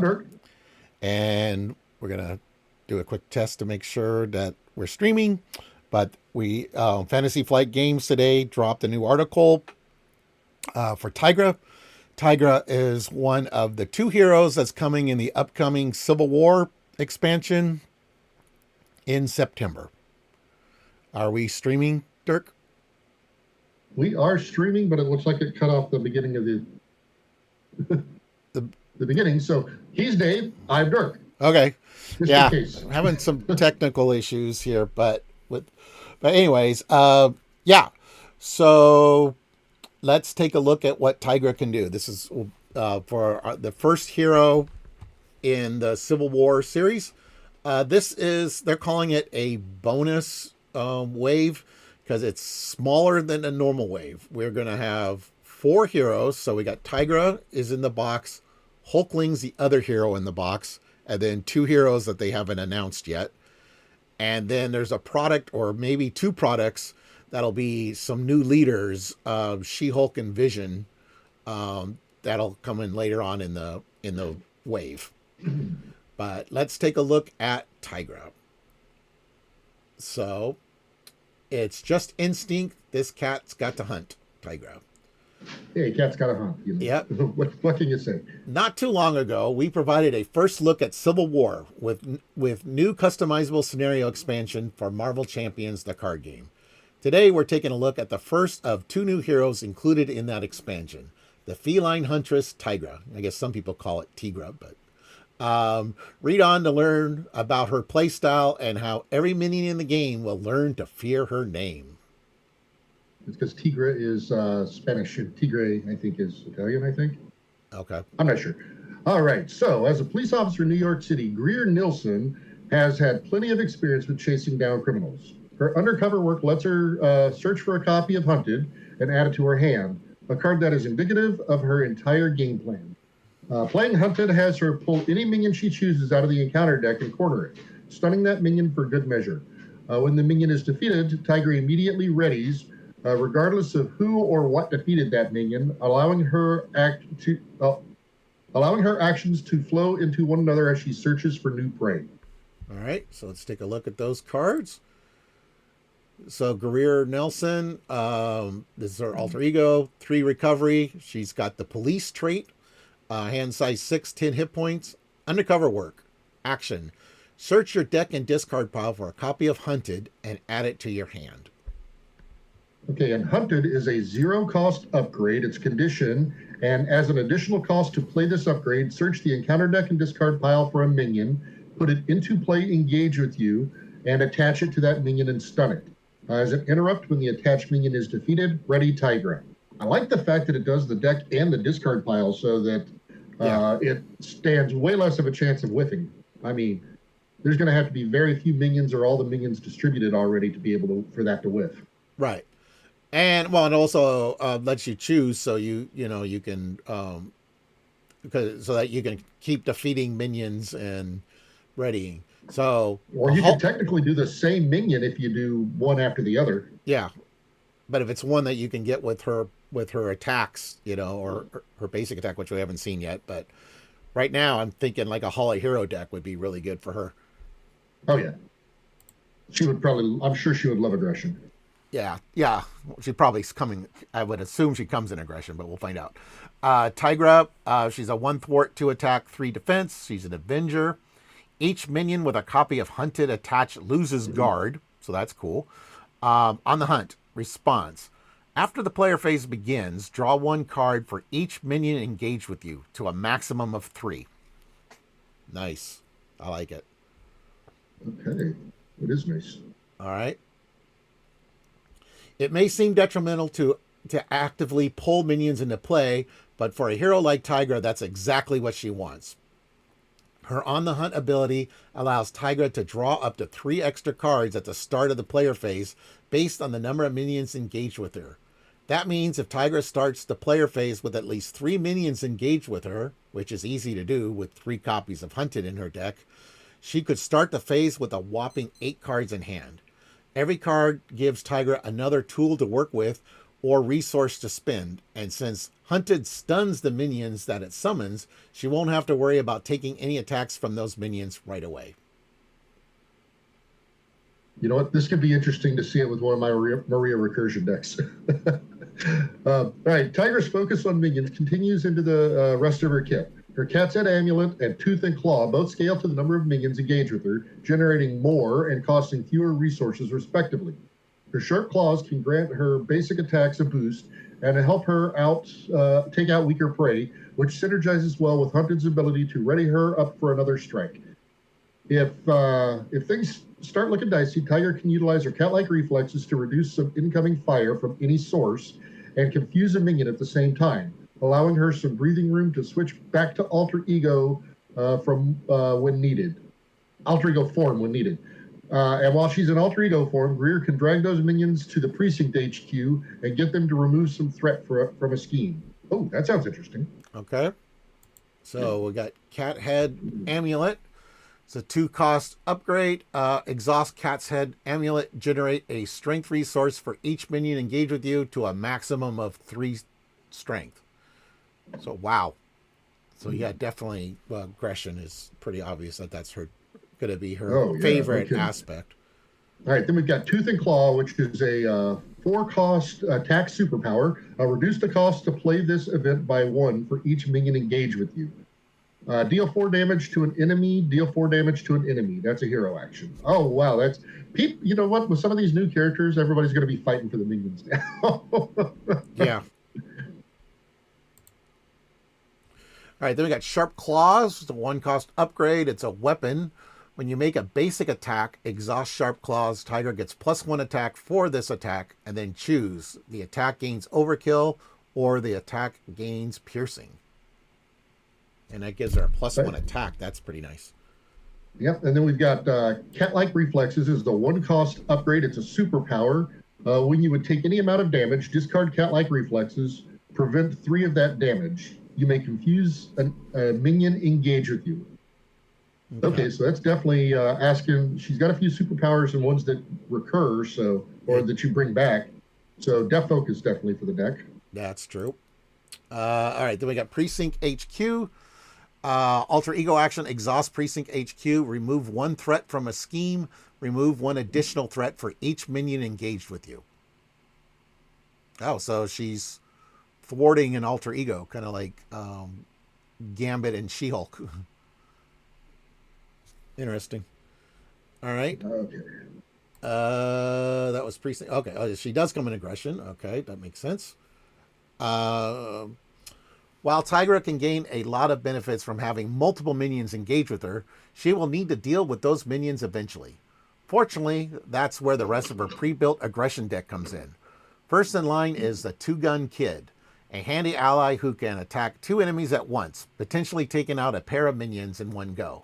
Dirk. And we're gonna do a quick test to make sure that we're streaming. But we Fantasy Flight Games today dropped a new article for Tigra. Tigra is one of the two heroes that's coming in the upcoming Civil War expansion in September. Are we streaming, Dirk? We are streaming, but it looks like it cut off the beginning of the The, the beginning. So he's Dave. I'm Dirk. okay, Just in yeah, case. having some technical issues here, but anyways, yeah. So let's take a look at what Tigra can do. This is for the first hero in the Civil War series. This is, they're calling it a bonus wave because it's smaller than a normal wave. We're going to have four heroes. So we got Tigra is in the box, Hulkling's the other hero in the box, and then two heroes that they haven't announced yet. And then there's a product or maybe two products that'll be some new leaders, She-Hulk and Vision, that'll come in later on in the wave. But let's take a look at Tigra. So it's just instinct. This cat's got to hunt, Tigra. Hey, cat's got a hump. You know? Yep. What can you say? Not too long ago, we provided a first look at Civil War with new customizable scenario expansion for Marvel Champions, the card game. Today, we're taking a look at the first of two new heroes included in that expansion, the feline huntress Tigra. I guess some people call it Tigra, but read on to learn about her playstyle and how every minion in the game will learn to fear her name. It's because Tigra is Spanish and Tigre, I think, is Italian, I think. Okay. I'm not sure. All right. So, as a police officer in New York City, Greer Nilsson has had plenty of experience with chasing down criminals. Her undercover work lets her search for a copy of Hunted and add it to her hand, a card that is indicative of her entire game plan. Playing Hunted has her pull any minion she chooses out of the encounter deck and corner it, stunning that minion for good measure. When the minion is defeated, Tigra immediately readies, regardless of who or what defeated that minion, allowing her actions to flow into one another as she searches for new prey. All right. So let's take a look at those cards. So Greer Nelson, this is her alter ego, 3 recovery. She's got the police trait, hand size 6, 10 hit points. Undercover work, action. Search your deck and discard pile for a copy of Hunted and add it to your hand. Okay, and Hunted is a zero-cost upgrade. It's condition, and as an additional cost to play this upgrade, search the encounter deck and discard pile for a minion, put it into play, engage with you, and attach it to that minion and stun it. As an interrupt when the attached minion is defeated, ready Tigra. I like the fact that it does the deck and the discard pile so that it stands way less of a chance of whiffing. I mean, there's going to have to be very few minions or all the minions distributed already to be able for that to whiff. Right. And well, it also lets you choose, so you can so that you can keep defeating minions and readying. So or you can technically do the same minion if you do one after the other. Yeah, but if it's one that you can get with her attacks, or her basic attack, which we haven't seen yet, but right now I'm thinking like a Hollow Hero deck would be really good for her. Oh yeah, she would probably. I'm sure she would love aggression. Yeah. She probably coming. I would assume she comes in aggression, but we'll find out. Tigra, she's a 1 thwart, 2 attack, 3 defense. She's an Avenger. Each minion with a copy of Hunted attached loses guard, so that's cool. On the hunt, response. After the player phase begins, draw 1 card for each minion engaged with you to a maximum of 3. Nice. I like it. Okay. It is nice. All right. It may seem detrimental to actively pull minions into play, but for a hero like Tigra, that's exactly what she wants. Her On the Hunt ability allows Tigra to draw up to 3 extra cards at the start of the player phase based on the number of minions engaged with her. That means if Tigra starts the player phase with at least 3 minions engaged with her, which is easy to do with 3 copies of Hunted in her deck, she could start the phase with a whopping 8 cards in hand. Every card gives Tigra another tool to work with or resource to spend. And since Hunted stuns the minions that it summons, she won't have to worry about taking any attacks from those minions right away. You know what? This could be interesting to see it with one of my Maria recursion decks. All right, Tigra's focus on minions continues into the rest of her kit. Her Cat's Head Amulet and Tooth and Claw both scale to the number of minions engaged with her, generating more and costing fewer resources respectively. Her Sharp Claws can grant her basic attacks a boost and help her take out weaker prey, which synergizes well with Hunted's ability to ready her up for another strike. If things start looking dicey, Tigra can utilize her cat-like reflexes to reduce some incoming fire from any source and confuse a minion at the same time, allowing her some breathing room to switch back to alter ego when needed. Alter ego form when needed. And while she's in alter ego form, Greer can drag those minions to the precinct HQ and get them to remove some threat from a scheme. Oh, that sounds interesting. Okay. So we got Cat Head Amulet. It's a 2-cost upgrade. Exhaust Cat's Head Amulet. Generate a strength resource for each minion engaged with you to a maximum of 3 strength. So, wow. So, yeah, definitely aggression is pretty obvious that's going to be her favorite aspect. All right, then we've got Tooth and Claw, which is a 4-cost attack superpower. Reduce the cost to play this event by 1 for each minion engaged with you. Deal 4 damage to an enemy. Deal 4 damage to an enemy. That's a hero action. Oh, wow. That's you know what? With some of these new characters, everybody's going to be fighting for the minions now. Yeah. All right, then we got Sharp Claws. It's a 1-cost upgrade. It's a weapon. When you make a basic attack, exhaust Sharp Claws, Tigra gets +1 attack for this attack, and then choose. The attack gains overkill, or the attack gains piercing. And that gives her a +1 attack. That's pretty nice. Yep, and then we've got Cat-like Reflexes is the 1-cost upgrade. It's a superpower. When you would take any amount of damage, discard Cat-like Reflexes, prevent 3 of that damage. You may confuse a minion engaged with you. Okay, so that's definitely asking. She's got a few superpowers and ones that recur, or that you bring back. So Death Focus definitely for the deck. That's true. All right, then we got Precinct HQ. Alter Ego action, exhaust Precinct HQ, remove 1 threat from a scheme, remove 1 additional threat for each minion engaged with you. Oh, so she's thwarting an alter ego, kind of like Gambit and She-Hulk. Interesting. All right. Okay. That was Precinct. Okay, oh, she does come in aggression. Okay, that makes sense. While Tigra can gain a lot of benefits from having multiple minions engage with her, she will need to deal with those minions eventually. Fortunately, that's where the rest of her pre-built aggression deck comes in. First in line is the 2-Gun Kid, a handy ally who can attack 2 enemies at once, potentially taking out a pair of minions in one go.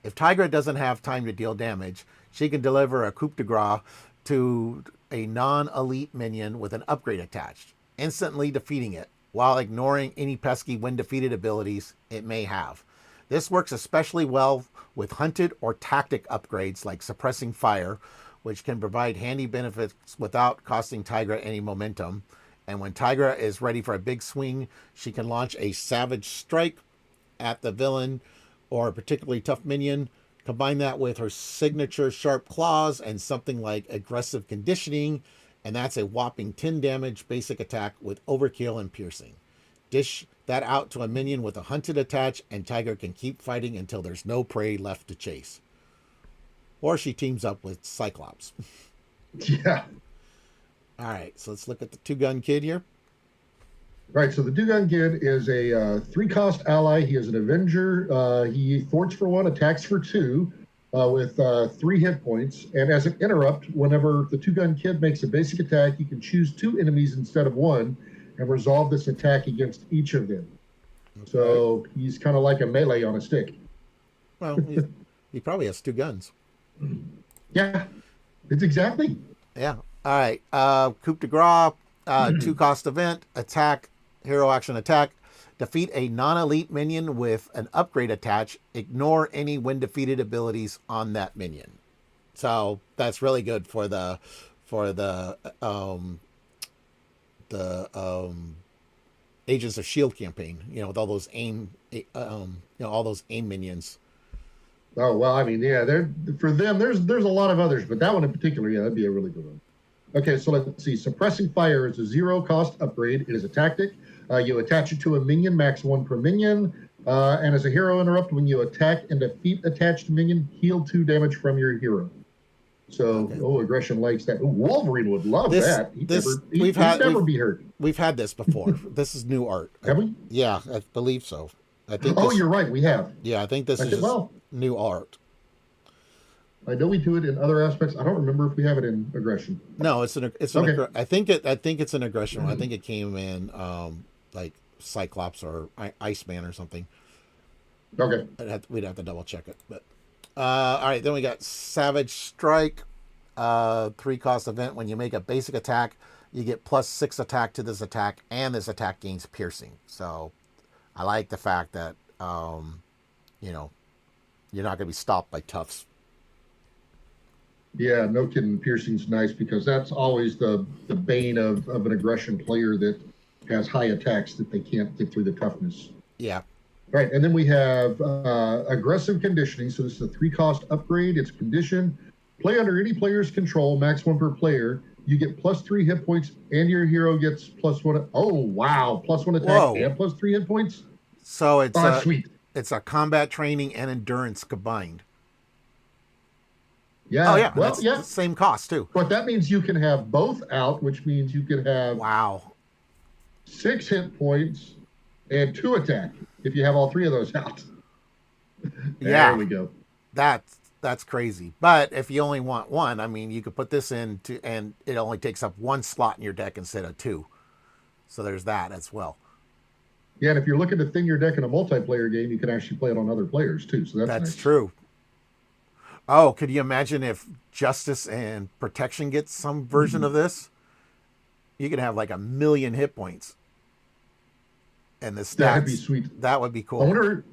If Tigra doesn't have time to deal damage, she can deliver a coup de grace to a non-elite minion with an upgrade attached, instantly defeating it, while ignoring any pesky when defeated abilities it may have. This works especially well with hunted or tactic upgrades like suppressing fire, which can provide handy benefits without costing Tigra any momentum. And when Tigra is ready for a big swing, she can launch a savage strike at the villain or a particularly tough minion. Combine that with her signature Sharp Claws and something like aggressive conditioning, and that's a whopping 10 damage basic attack with overkill and piercing. Dish that out to a minion with a hunted attach, and Tigra can keep fighting until there's no prey left to chase. Or she teams up with Cyclops. Yeah. All right, so let's look at the 2-Gun Kid here. Right, so the 2-Gun Kid is a 3-cost ally. He is an Avenger. He thwarts for 1, attacks for 2, with 3 hit points. And as an interrupt, whenever the 2-Gun Kid makes a basic attack, you can choose 2 enemies instead of 1 and resolve this attack against each of them. Okay. So he's kind of like a melee on a stick. Well, he probably has 2 guns. Yeah, it's exactly. Yeah. All right. Coup de grace, 2-cost event, attack, hero action attack. Defeat a non-elite minion with an upgrade attach. Ignore any when defeated abilities on that minion. So that's really good for the Agents of Shield campaign. With all those all those aim minions. Oh well, I mean, yeah, there for them. There's a lot of others, but that one in particular, yeah, that'd be a really good one. Okay, so let's see. Suppressing fire is a zero cost upgrade. It is a tactic. You attach it to a minion, max one per minion. And as a hero interrupt, when you attack and defeat attached minion, heal 2 damage from your hero. So, okay. Aggression likes that. Ooh, Wolverine would love that. He'd never be hurt. We've had this before. This is new art. Have we? Yeah, I believe so. I think. You're right. We have. Yeah, I think this is new art. I know we do it in other aspects. I don't remember if we have it in aggression. No, it's an. Okay. I think it's an aggression. Mm-hmm. I think it came in like Cyclops or Iceman or something. Okay. We'd have to double check it, but. All right, then we got Savage Strike, 3-cost event. When you make a basic attack, you get +6 attack to this attack, and this attack gains piercing. So, I like the fact that you're not going to be stopped by toughs. Yeah, no kidding. Piercing's nice because that's always the bane of an aggression player that has high attacks that they can't get through the toughness. Yeah. Right, and then we have aggressive conditioning. So this is a 3-cost upgrade. It's condition. Play under any player's control, max 1 per player. You get +3 hit points, and your hero gets +1. Oh wow, +1 attack. Whoa. And +3 hit points. So it's sweet. It's a combat training and endurance combined. Yeah. Oh yeah. Well, that's the same cost too. But that means you can have both out, which means you can have 6 hit points and 2 attack. If you have all 3 of those out. There we go. That's crazy. But if you only want 1, I mean, you could put this and it only takes up 1 slot in your deck instead of 2. So there's that as well. Yeah, and if you're looking to thin your deck in a multiplayer game, you can actually play it on other players too. So that's nice. True. Oh, could you imagine if Justice and Protection gets some version of this? You could have like 1,000,000 hit points. And the stats, that'd be sweet. That would be cool. I wonder.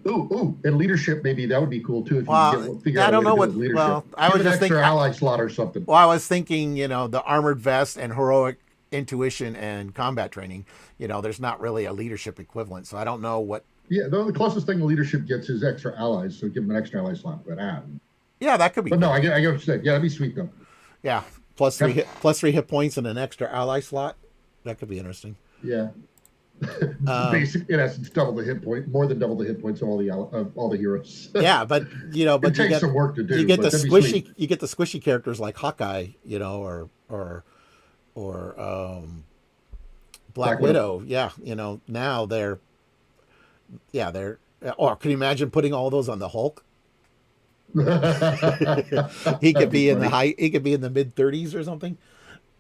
And leadership, maybe that would be cool too. If you figure out a way to do leadership. Well, I was just thinking ally slot or something. Well, I was thinking, the armored vest and heroic intuition and combat training. There's not really a leadership equivalent, so I don't know what. Yeah, the closest thing to leadership gets is extra allies, so give them an extra ally slot. But yeah, that could be. But no, I get what you're saying. Yeah, that'd be sweet though. Yeah, +3 hit points and an extra ally slot. That could be interesting. Yeah. Basically, in essence, more than double the hit points of all the heroes. Yeah, but it takes some work to do. You get the squishy characters like Hawkeye, or Black Widow. Yeah, now they're. Or can you imagine putting all those on the Hulk? He could be in the He could be in the mid-30s or something.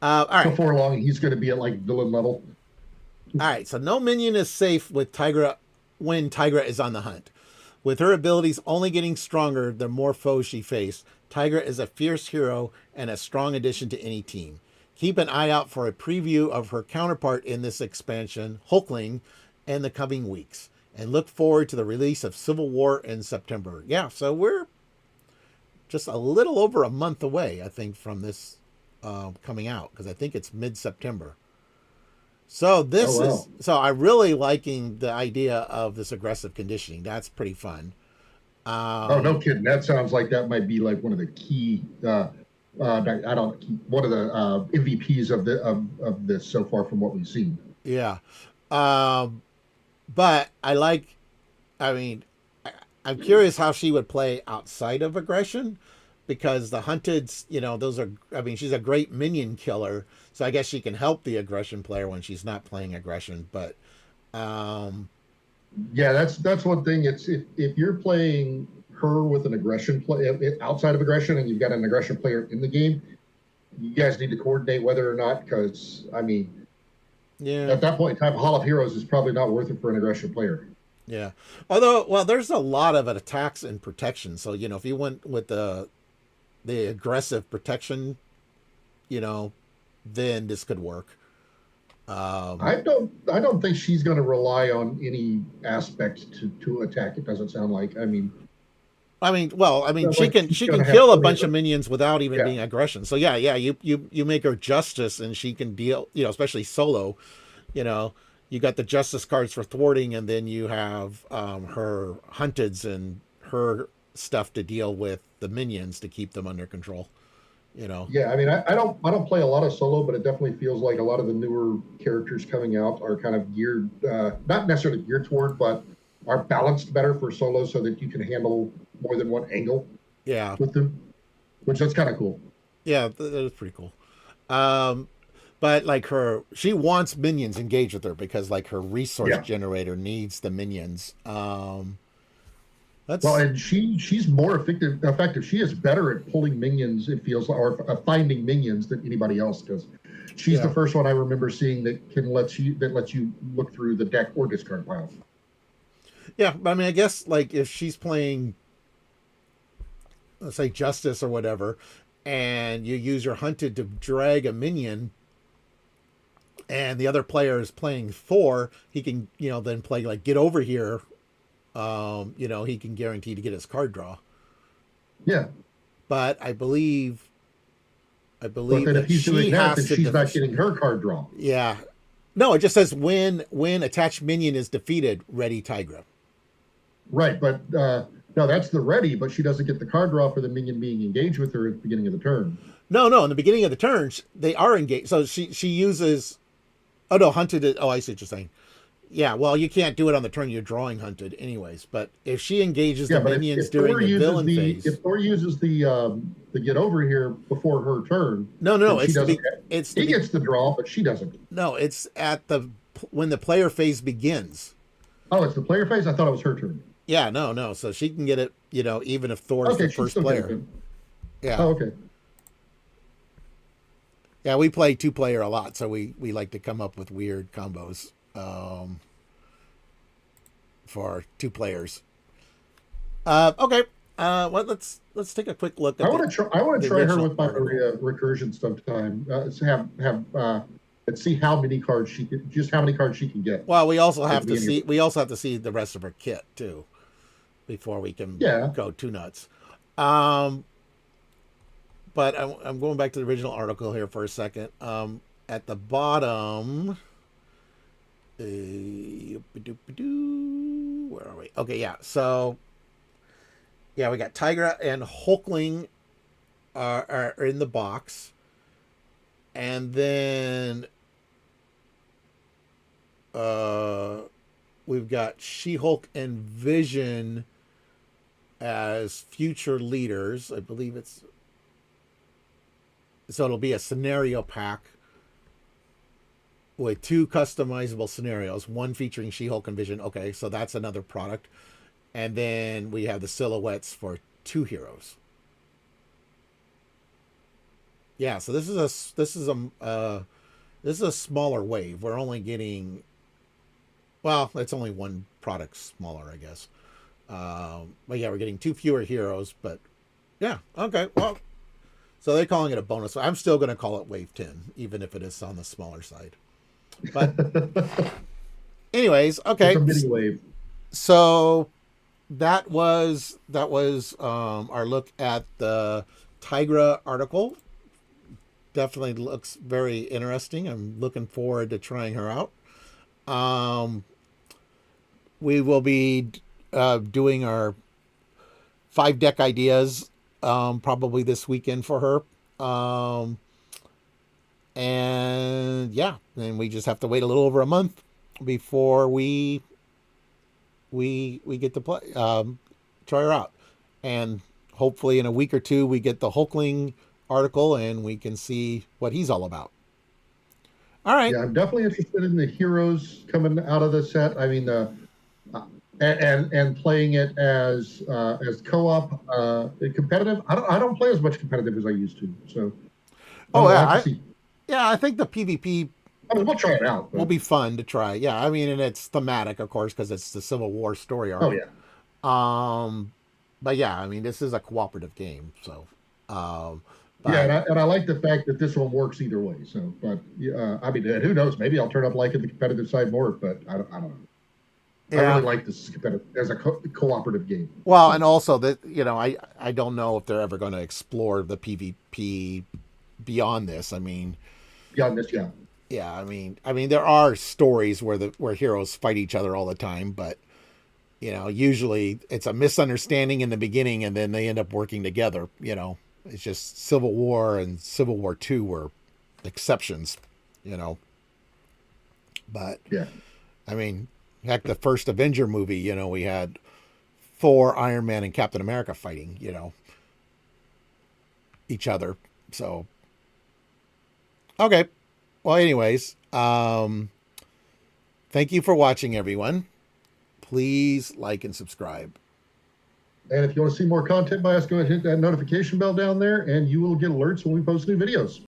All right. Before long, he's going to be at like villain level. All right, so no minion is safe with Tigra when Tigra is on the hunt. With her abilities only getting stronger the more foes she faced, Tigra is a fierce hero and a strong addition to any team. Keep an eye out for a preview of her counterpart in this expansion, Hulkling, in the coming weeks. And look forward to the release of Civil War in September. Yeah, so we're just a little over a month away, I think, from this coming out, because I think it's mid-September. So I'm really liking the idea of this aggressive conditioning. That's pretty fun. No kidding. That sounds like that might be like one of the key, one of the MVPs of this so far from what we've seen. Yeah. But I'm curious how she would play outside of aggression, because the hunted, she's a great minion killer. So I guess she can help the aggression player when she's not playing aggression. But yeah, that's one thing. It's if you're playing her with an aggression play outside of aggression, and you've got an aggression player in the game, you guys need to coordinate whether or not. Because at that point in time, Hall of Heroes is probably not worth it for an aggression player. Yeah. Although, there's a lot of attacks and protection. So if you went with the aggressive protection, then this could work. I don't think she's going to rely on any aspect to attack. It doesn't sound like. I mean, well, I mean, Like she's she can gonna have kill a plenty bunch of of, minions without even yeah, being aggression. So yeah, yeah, you make her justice, and she can deal. You know, especially solo. You know, you got the justice cards for thwarting, and then you have her hunteds and her stuff to deal with the minions to keep them under control. You know, yeah. I mean, I don't play a lot of solo, but it definitely feels like a lot of the newer characters coming out are kind of geared, not necessarily geared toward, but are balanced better for solo so that you can handle more than one angle yeah, with them, which that's kind of cool. yeah, that is pretty cool. Um, but like she wants minions engaged with her because like her resource Yeah. generator needs the minions. Well, That's and she's more effective. Effective. She is better at pulling minions. It feels, or finding minions than anybody else does. She's the yeah, first one I remember seeing that can lets you look through the deck or discard pile. yeah. I mean, I guess like if she's playing, let's say justice or whatever, and you use your hunted to drag a minion, and the other player is playing Thor, he can then play like get over here. He can guarantee to get his card draw. Yeah, But I but believe then if that he's doing she that, has then to she's not getting her card draw. yeah. No, it just says when attached minion is defeated, ready Tigra. Right, but no, that's the ready. But she doesn't get the card draw for the minion being engaged with her at the beginning of the turn. No, no, in the beginning of the turn, they are engaged. So she uses oh no, hunted it. Oh, I see what you're saying. Yeah, well, you can't do it on the turn you're drawing hunted, anyways. But if she engages Yeah, the but minions during the villain phase, If Thor uses the get over here before her turn, no, then no, she doesn't. it's the He be, gets the draw, but she doesn't. no, it's at the when the player phase begins. Oh, it's the player phase. I thought it was her turn. Yeah, no, no. So she can get it, even if Thor's the Okay, she first still gets player. it. Yeah, Oh, okay. yeah. We play two player a lot, so we like to come up with weird combos for two players. Okay. Well, let's take a quick look at I want to the try her original with my article. Maria recursion sometime. Have and see how many cards just how many cards she can get Well, we also at have the to beginning see of it. the rest of her kit too before we can Yeah. go too nuts. Um, but I'm going back to the original article here for a second. At the bottom, where are we? Okay, yeah. So yeah, we got Tigra and Hulkling are in the box, and then uh, we've got She-Hulk and Vision as future leaders. I believe it'll be a scenario pack with two customizable scenarios, one featuring She-Hulk and Vision. Okay, so that's another product. And then we have the silhouettes for two heroes. Yeah, so this is a smaller wave. We're only getting it's only one product smaller, I guess. But yeah, we're getting two fewer heroes. But yeah, okay. Well, so they're calling it a bonus. I'm still going to call it Wave 10, even if it is on the smaller side. But anyways, It's okay. a mini wave. So that was our look at the Tigra article. Definitely looks very interesting. I'm looking forward to trying her out. Um, we will be doing our 5 deck ideas probably this weekend for her. And yeah, and we just have to wait a little over a month before we get to play try her out, and hopefully in a week or two we get the Hulkling article and we can see what he's all about. All right. Yeah, I'm definitely interested in the heroes coming out of the set. I mean, and playing it as co-op competitive. I don't play as much competitive as I used to, so Oh we'll yeah, have to see. I think the PvP I mean, we'll try it out. will But, be fun to try. Yeah, I mean, and it's thematic, of course, because it's the Civil War story oh arc. yeah, But yeah, I mean, this is a cooperative game, so. yeah, But and I like the fact that this one works either way. So, but I mean, who knows? Maybe I'll turn up liking the competitive side more, but I don't know. I Yeah. really like this as a cooperative game. Well, and also that I don't know if they're ever going to explore the PvP beyond this. I mean, Beyond this, yeah. yeah, I mean there are stories where heroes fight each other all the time, but usually it's a misunderstanding in the beginning and then they end up working together. It's just Civil War and Civil War II were exceptions. You know, but Yeah. I mean, heck, the first Avenger movie, we had Thor, Iron Man, and Captain America fighting, each other. So, okay. Well, anyways, thank you for watching, everyone. Please like and subscribe. And if you want to see more content by us, go ahead and hit that notification bell down there, and you will get alerts when we post new videos.